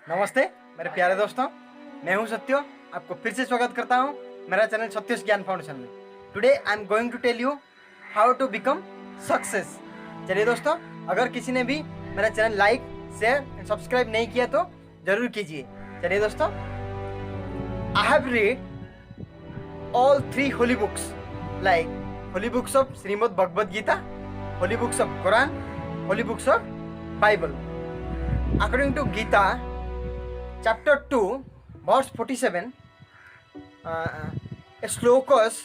नमस्ते मेरे प्यारे दोस्तों, मैं हूं सत्यो। आपको फिर से स्वागत करता हूं मेरा चैनल सत्योस ज्ञान फाउंडेशन में। Today I am going to tell you how to become success. चलिए दोस्तों, अगर किसी ने भी मेरा channel like, share and subscribe नहीं किया तो जरूर कीजिए। चलिए दोस्तों, I have read all 3 holy books, like holy books of Srimad Bhagavad Gita, holy books of Quran, holy books of Bible. According to Gita, chapter 2, verse 47, a slokas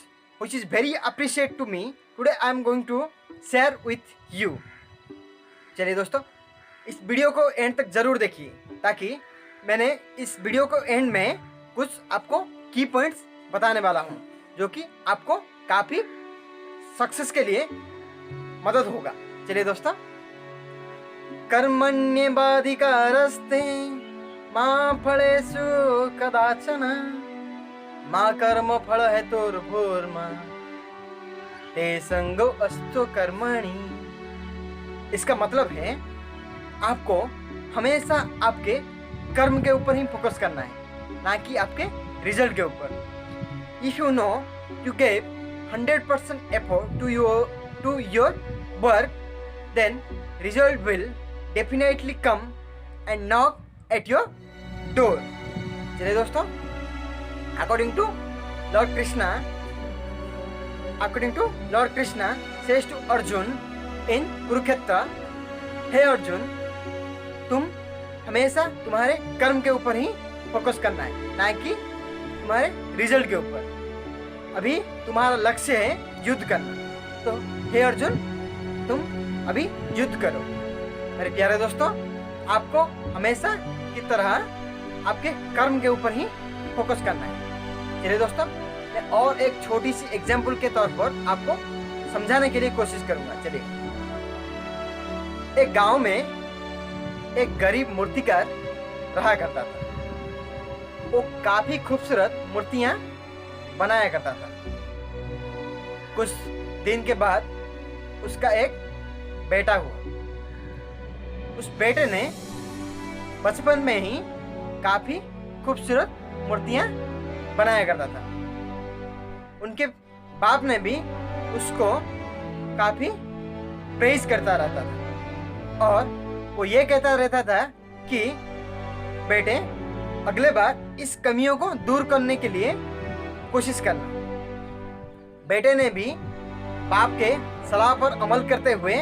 which is very appreciated to me. Today I am going to share with you. चलिए दोस्तों, इस video को and तक जरूर देखिए ताकि मैंने इस वीडियो को एंड में कुछ आपको की पॉइंट्स बताने वाला हूं जो कि आपको काफी सक्सेस के लिए मदद होगा। चलिए दोस्तों, कर्मण्येवाधिकारस्ते मा फलेषु कदाचन मा कर्म फल हेतुर्भुर्मा ते संगो अस्तु कर्मणि। इसका मतलब है आपको हमेशा आपके कर्म के ऊपर ही फोकस करना है, ना कि आपके रिजल्ट के ऊपर। If you know you gave 100% effort to your work, then result will definitely come and knock at your door. चलिए दोस्तों, according to Lord Krishna says to Arjun in Kurukshetra, हे अर्जुन, तुम हमेशा तुम्हारे कर्म के ऊपर ही फोकस करना है, ना कि तुम्हारे रिजल्ट के ऊपर। अभी तुम्हारा लक्ष्य है युद्ध करना, तो हे अर्जुन, तुम अभी युद्ध करो। मेरे प्यारे दोस्तों, आपको हमेशा की तरह आपके कर्म के ऊपर ही फोकस करना है। चलिए दोस्तों, मैं और एक छोटी सी एग्जाम्पल के तौर पर आपको समझाने के लिए कोशिश करूंगा। चलिए, एक गांव में एक गरीब मूर्तिकार रहा करता था। वो काफी खूबसूरत मूर्तियां बनाया करता था। कुछ दिन के बाद उसका एक बेटा हुआ। उस बेटे ने बचपन में ही काफी खूबसूरत मूर्तियां बनाया करता था। उनके बाप ने भी उसको काफी प्रेज करता रहता था और वो ये कहता रहता था कि बेटे, अगले बार इस कमियों को दूर करने के लिए कोशिश करना। बेटे ने भी बाप के सलाह पर अमल करते हुए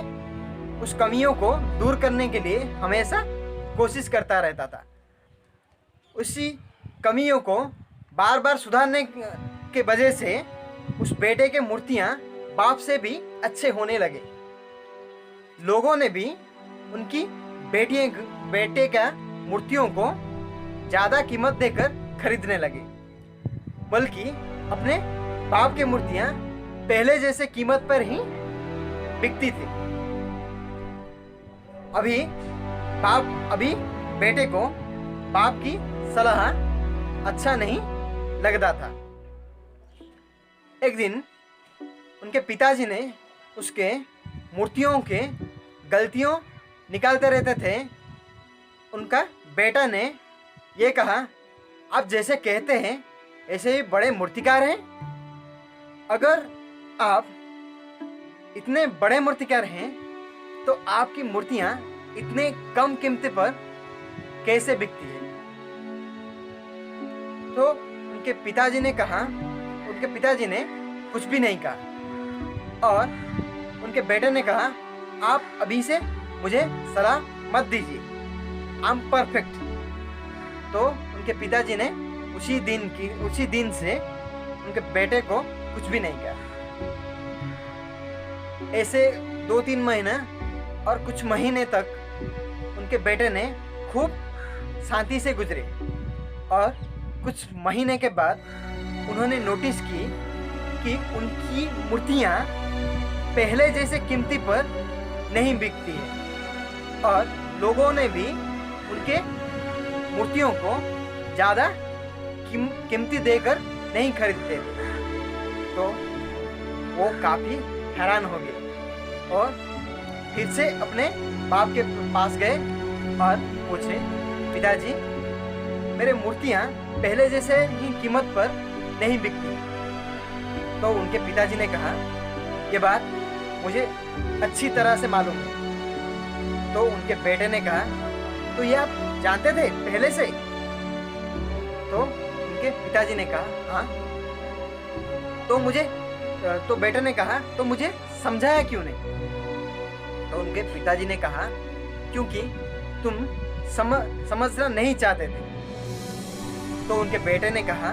उस कमियों को दूर करने के लिए हमेशा कोशिश करता रहता था। उसी कमियों को बार बार सुधारने के वजह से उस बेटे के मूर्तियां बाप से भी अच्छे होने लगे। लोगों ने भी उनकी बेटे का मूर्तियों को ज़्यादा कीमत देकर खरीदने लगे, बल्कि अपने बाप की मूर्तियां पहले जैसे कीमत पर ही बिकती थी। अभी बेटे को बाप की सलाह अच्छा नहीं लगता था। एक दिन उनके पिताजी ने उसके मूर्तियों के गलतियों निकालते रहते थे। उनका बेटा ने ये कहा, आप जैसे कहते हैं ऐसे ही बड़े मूर्तिकार हैं। अगर आप इतने बड़े मूर्तिकार हैं तो आपकी मूर्तियां इतने कम कीमत पर कैसे बिकती है? तो उनके पिताजी ने कुछ भी नहीं कहा और उनके बेटे ने कहा, आप अभी से मुझे सलाह मत दीजिए, आई एम परफेक्ट। तो उनके पिताजी ने उसी दिन से उनके बेटे को कुछ भी नहीं कहा। ऐसे 2-3 महीना और कुछ महीने तक उनके बेटे ने खूब शांति से गुजरे और कुछ महीने के बाद उन्होंने नोटिस की कि उनकी मूर्तियां पहले जैसे कीमती पर नहीं बिकती है और लोगों ने भी उनके मूर्तियों को ज़्यादा कीमती देकर नहीं खरीदते थे। तो वो काफ़ी हैरान हो गए और फिर से अपने बाप के पास गए और पूछे, पिताजी मेरे मूर्तियाँ पहले जैसे ही कीमत पर नहीं बिकती। तो उनके पिताजी ने कहा, ये बात मुझे अच्छी तरह से मालूम है। तो उनके बेटे ने कहा, तो ये आप जानते थे पहले से? तो उनके पिताजी ने कहा, हाँ। तो बेटे ने कहा, तो मुझे समझाया क्यों नहीं? तो उनके पिताजी ने कहा, क्योंकि तुम समझना नहीं चाहते थे। तो उनके बेटे ने कहा,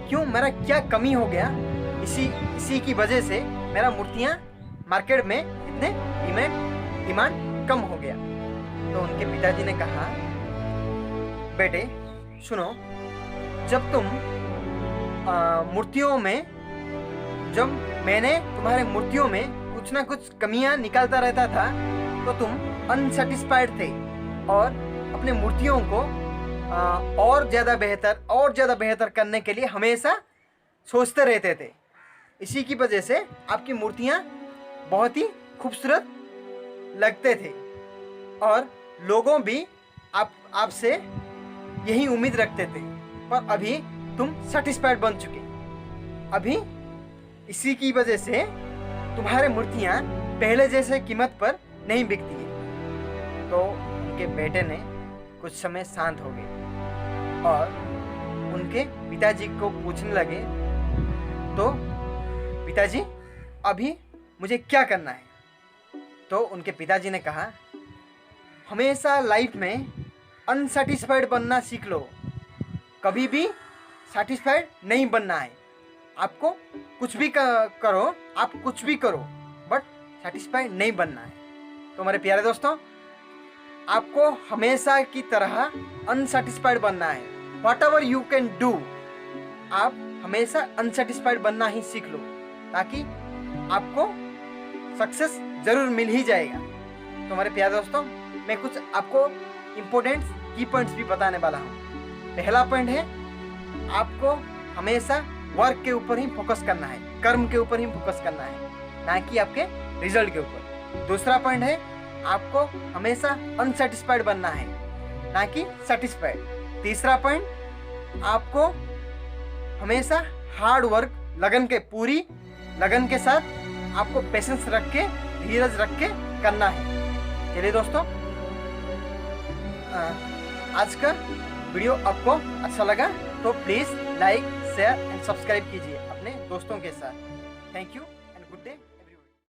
क्यों, मेरा क्या कमी हो गया? इसी की वजह से मेरा मूर्तियाँ मार्केट में इतने डिमांड कम हो गया। तो उनके पिताजी ने कहा, बेटे सुनो, जब तुम जब मैंने तुम्हारे मूर्तियों में कुछ ना कुछ कमियां निकालता रहता था, तो तुम अनसेटिस्फाइड थे और अपने मूर्तियों को और ज़्यादा बेहतर करने के लिए हमेशा सोचते रहते थे। इसी की वजह से आपकी मूर्तियाँ बहुत ही खूबसूरत लगते थे और लोगों भी आपसे यही उम्मीद रखते थे। पर अभी तुम सेटिस्फाइड बन चुके। अभी इसी की वजह से तुम्हारे मूर्तियाँ पहले जैसे कीमत पर नहीं बिकती है। तो उनके बेटे ने कुछ समय शांत हो गए और उनके पिताजी को पूछने लगे, तो पिताजी अभी मुझे क्या करना है? तो उनके पिताजी ने कहा, हमेशा लाइफ में अनसेटिस्फाइड बनना सीख लो। कभी भी सेटिस्फाइड नहीं बनना है। आपको कुछ भी करो, आप कुछ भी करो, बट सेटिस्फाइड नहीं बनना है। तो हमारे प्यारे दोस्तों, आपको हमेशा की तरह अनसेटिस्फाइड बनना है। What ever you can do, आप हमेशा अनसेटिस्फाइड बनना ही सीख लो, ताकि आपको सक्सेस जरूर मिल ही जाएगा। तो हमारे प्यारे दोस्तों, मैं कुछ आपको इम्पोर्टेंट की पॉइंट्स भी बताने वाला हूँ। पहला पॉइंट है, आपको हमेशा वर्क के ऊपर ही फोकस करना है, कर्म के ऊपर ही फोकस करना है, ना कि आपके रिजल्ट के ऊपर। दूसरा पॉइंट है, आपको हमेशा अनसेटिस्फाइड बनना है, ना कि सेटिस्फाइड। तीसरा पॉइंट, आपको हमेशा हार्ड वर्क, पूरी लगन के साथ आपको पेशेंस रख के, धीरज रख के करना है। चलिए दोस्तों, आज का वीडियो आपको अच्छा लगा तो please like, share and subscribe कीजिए अपने दोस्तों के साथ। Thank you.